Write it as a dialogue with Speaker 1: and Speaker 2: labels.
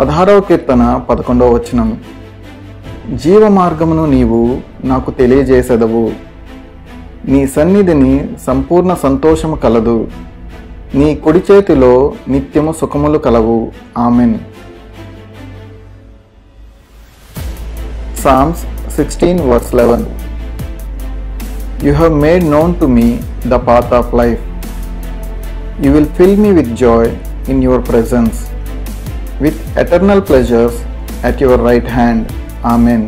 Speaker 1: 16వ కీర్తన 11వ వచనం. జీవ మార్గమును నీవు నాకు తెలియజేసెదవు. నీ సన్నిధిని సంపూర్ణ సంతోషము కలదు. నీ కుడి చేతిలో నిత్యము సుఖములు కలవు. Amen. Psalms 16 verse 11. You have made known to me the path of life. You will fill me with joy in your presence, with eternal pleasures at your right hand. Amen.